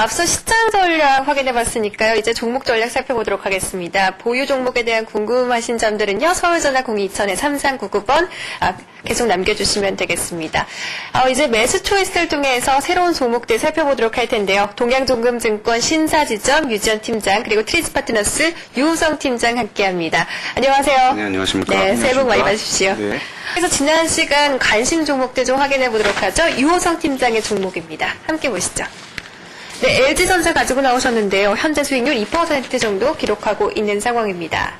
앞서 시장 전략 확인해봤으니까요. 이제 종목 전략 살펴보도록 하겠습니다. 보유 종목에 대한 궁금하신 점들은요. 서울전화 0220-3399번 계속 남겨주시면 되겠습니다. 이제 매수 초이스를 통해서 새로운 종목들 살펴보도록 할 텐데요. 동양종금증권 신사지점 유지연 팀장 그리고 트리스파트너스 유호성 팀장 함께합니다. 안녕하세요. 네, 안녕하십니까. 네, 새해 복 많이 받으십시오. 네. 그래서 지난 시간 관심 종목들 좀 확인해 보도록 하죠. 유호성 팀장의 종목입니다. 함께 보시죠. 네, LG전자 가지고 나오셨는데요. 현재 수익률 2% 정도 기록하고 있는 상황입니다.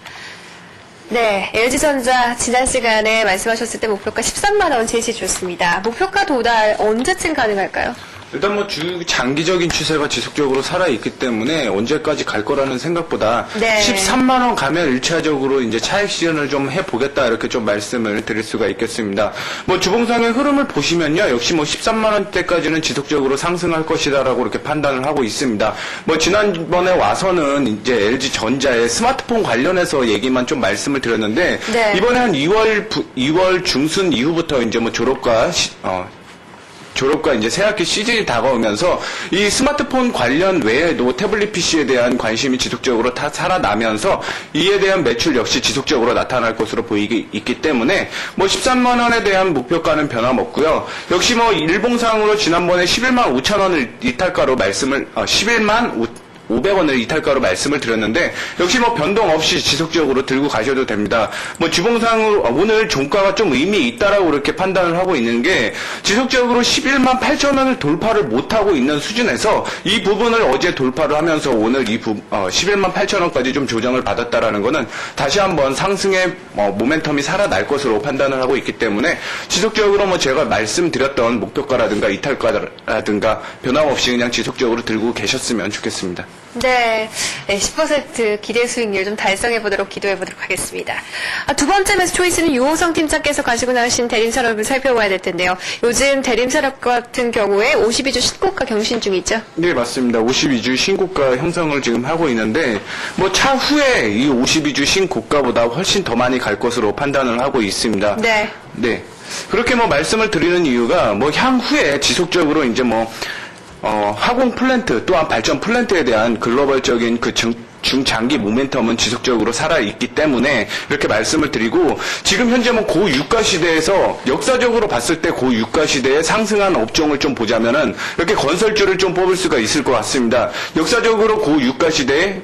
네, LG전자 지난 시간에 말씀하셨을 때 목표가 13만 원 제시 줬습니다. 목표가 도달 언제쯤 가능할까요? 일단 장기적인 추세가 지속적으로 살아있기 때문에 언제까지 갈 거라는 생각보다 네. 13만 원 가면 1차적으로 이제 차익 실현을 좀 해보겠다 이렇게 좀 말씀을 드릴 수가 있겠습니다. 주봉상의 흐름을 보시면요. 역시 13만 원대까지는 지속적으로 상승할 것이다라고 이렇게 판단을 하고 있습니다. 지난번에 와서는 이제 LG전자의 스마트폰 관련해서 얘기만 좀 말씀을 드렸는데 네. 이번에 한 2월 중순 이후부터 이제 졸업과 이제 새학기 시즌이 다가오면서 이 스마트폰 관련 외에도 태블릿 PC에 대한 관심이 지속적으로 살아나면서 이에 대한 매출 역시 지속적으로 나타날 것으로 있기 때문에 13만 원에 대한 목표가는 변함없고요. 역시 일봉상으로 지난번에 11만 5천 원을 이탈가로 11만 500원을 이탈가로 말씀을 드렸는데 역시 변동 없이 지속적으로 들고 가셔도 됩니다. 주봉상으로 오늘 종가가 좀 의미 있다라고 이렇게 판단을 하고 있는 게 지속적으로 11만 8천 원을 돌파를 못하고 있는 수준에서 이 부분을 어제 돌파를 하면서 오늘 11만 8천 원까지 좀 조정을 받았다라는 거는 다시 한번 상승의 모멘텀이 살아날 것으로 판단을 하고 있기 때문에 지속적으로 제가 말씀드렸던 목표가라든가 이탈가라든가 변함없이 그냥 지속적으로 들고 계셨으면 좋겠습니다. 네, 10% 기대 수익률 좀 달성해보도록 기도해보도록 하겠습니다. 두 번째 매수 초이스는 유호성 팀장께서 가지고 나오신 대림산업을 살펴봐야 될 텐데요. 요즘 대림산업 같은 경우에 52주 신고가 경신 중이죠? 네, 맞습니다. 52주 신고가 형성을 지금 하고 있는데 차후에 이 52주 신고가보다 훨씬 더 많이 갈 것으로 판단을 하고 있습니다. 네. 네. 그렇게 말씀을 드리는 이유가 향후에 지속적으로 이제 화공 플랜트 또한 발전 플랜트에 대한 글로벌적인 중장기 모멘텀은 지속적으로 살아있기 때문에 이렇게 말씀을 드리고 지금 현재 고유가 시대에서 역사적으로 봤을 때 고유가 시대에 상승한 업종을 좀 보자면은 이렇게 건설주를 좀 뽑을 수가 있을 것 같습니다. 역사적으로 고유가 시대에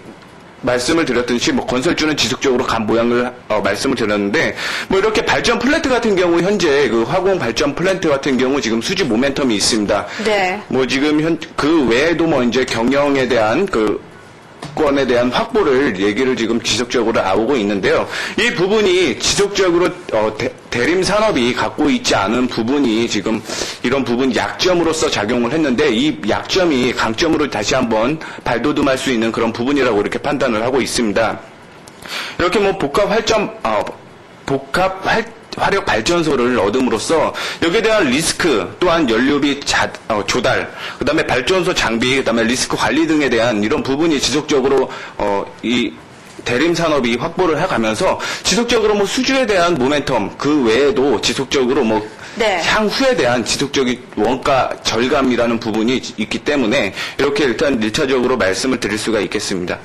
말씀을 드렸듯이 건설주는 지속적으로 간 모양을 말씀을 드렸는데 이렇게 발전 플랜트 같은 경우 현재 그 화공 발전 플랜트 같은 경우 지금 수지 모멘텀이 있습니다. 네. 지금 그 외에도 이제 경영에 대한 권에 대한 확보를 얘기를 지금 지속적으로 나오고 있는데요. 이 부분이 지속적으로 대림 산업이 갖고 있지 않은 부분이 지금 이런 부분 약점으로서 작용을 했는데 이 약점이 강점으로 다시 한번 발돋움할 수 있는 그런 부분이라고 이렇게 판단을 하고 있습니다. 이렇게 화력 발전소를 얻음으로써 여기에 대한 리스크 또한 연료비 조달, 그다음에 발전소 장비, 그다음에 리스크 관리 등에 대한 이런 부분이 지속적으로 이 대림 산업이 확보를 해가면서 지속적으로 수주에 대한 모멘텀 그 외에도 지속적으로 네. 향후에 대한 지속적인 원가 절감이라는 부분이 있기 때문에 이렇게 일단 1차적으로 말씀을 드릴 수가 있겠습니다.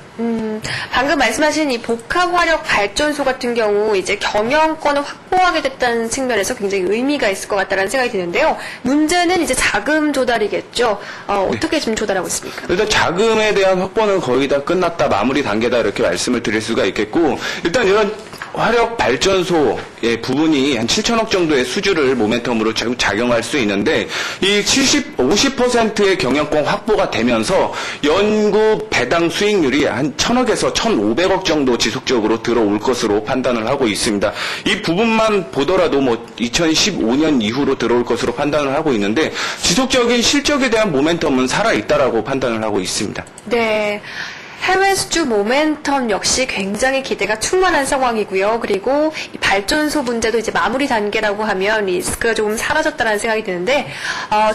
방금 말씀하신 이 복합 화력 발전소 같은 경우 이제 경영권을 확보하게 됐다는 측면에서 굉장히 의미가 있을 것 같다는 생각이 드는데요. 문제는 이제 자금 조달이겠죠. 어떻게 지금 조달하고 있습니까? 일단 자금에 대한 확보는 거의 다 끝났다, 마무리 단계다 이렇게 말씀을 드릴 수가 있겠고 일단 이런 화력 발전소의 부분이 한 7천억 정도의 수주를 모멘텀으로 작용할 수 있는데 이 50%의 경영권 확보가 되면서 연구 배당 수익률이 한 1,000억에서 1,500억 정도 지속적으로 들어올 것으로 판단을 하고 있습니다. 이 부분만 보더라도 2015년 이후로 들어올 것으로 판단을 하고 있는데 지속적인 실적에 대한 모멘텀은 살아있다라고 판단을 하고 있습니다. 네. 해외 수주 모멘텀 역시 굉장히 기대가 충만한 상황이고요. 그리고 이 발전소 문제도 이제 마무리 단계라고 하면 리스크가 조금 사라졌다는 생각이 드는데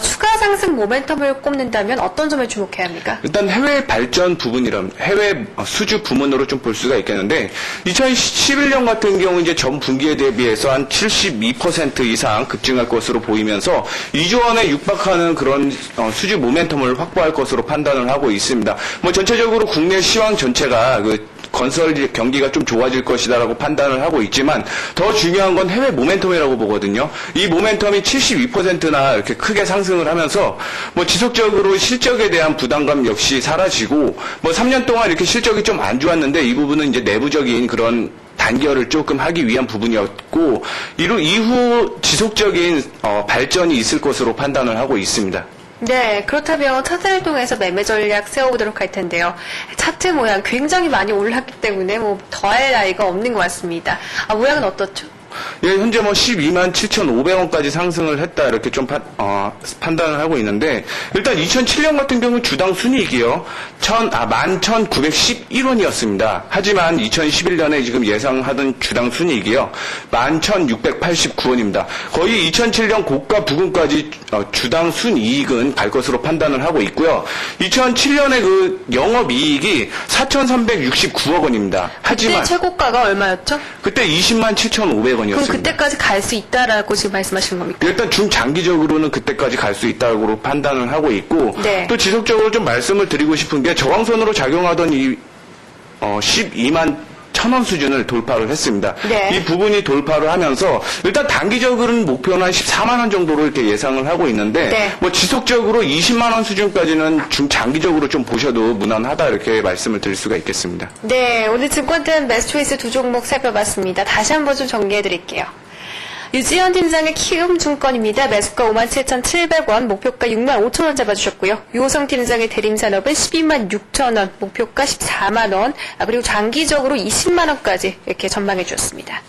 추가 상승 모멘텀을 꼽는다면 어떤 점에 주목해야 합니까? 일단 해외 발전 부분이란 해외 수주 부문으로 좀 볼 수가 있겠는데 2011년 같은 경우 이제 전 분기에 대비해서 한 72% 이상 급증할 것으로 보이면서 2조 원에 육박하는 그런 수주 모멘텀을 확보할 것으로 판단을 하고 있습니다. 뭐 전체적으로 국내 시황 전체가 그 건설 경기가 좀 좋아질 것이다라고 판단을 하고 있지만 더 중요한 건 해외 모멘텀이라고 보거든요. 이 모멘텀이 72%나 이렇게 크게 상승을 하면서 뭐 지속적으로 실적에 대한 부담감 역시 사라지고 뭐 3년 동안 이렇게 실적이 좀 안 좋았는데 이 부분은 이제 내부적인 그런 단결을 조금 하기 위한 부분이었고 이후 지속적인 발전이 있을 것으로 판단을 하고 있습니다. 네, 그렇다면 차트를 통해서 매매 전략 세워보도록 할 텐데요. 차트 모양 굉장히 많이 올랐기 때문에 뭐 더할 나위가 없는 것 같습니다. 모양은 어떻죠? 예, 현재 뭐 12만 7,500원까지 상승을 했다 이렇게 좀 판단을 하고 있는데 일단 2007년 같은 경우는 주당 순이익이요. 11,911원이었습니다. 하지만 2011년에 지금 예상하던 주당 순이익이요. 11,689원입니다. 거의 2007년 고가 부근까지 주당 순이익은 갈 것으로 판단을 하고 있고요. 2007년에 그 영업이익이 4,369억 원입니다. 하지만 그때 최고가가 얼마였죠? 그때 20만 7,500원이었습니다. 그럼 그때까지 갈 수 있다라고 지금 말씀하시는 겁니까? 일단 중장기적으로는 그때까지 갈 수 있다고 판단을 하고 있고 네. 또 지속적으로 좀 말씀을 드리고 싶은 게 저항선으로 작용하던 이 12만 1,000원 수준을 돌파를 했습니다. 네. 이 부분이 돌파를 하면서 일단 단기적으로는 목표는 한 14만 원 정도로 이렇게 예상을 하고 있는데 네. 뭐 지속적으로 20만 원 수준까지는 중장기적으로 좀 보셔도 무난하다 이렇게 말씀을 드릴 수가 있겠습니다. 네, 오늘 증권템 매수 초이스 두 종목 살펴봤습니다. 다시 한번 좀 정리해드릴게요. 유지현 팀장의 키움증권입니다. 매수가 57,700원, 목표가 65,000원 잡아주셨고요. 유호성 팀장의 대림산업은 126,000원, 목표가 14만원, 그리고 장기적으로 20만원까지 이렇게 전망해 주셨습니다.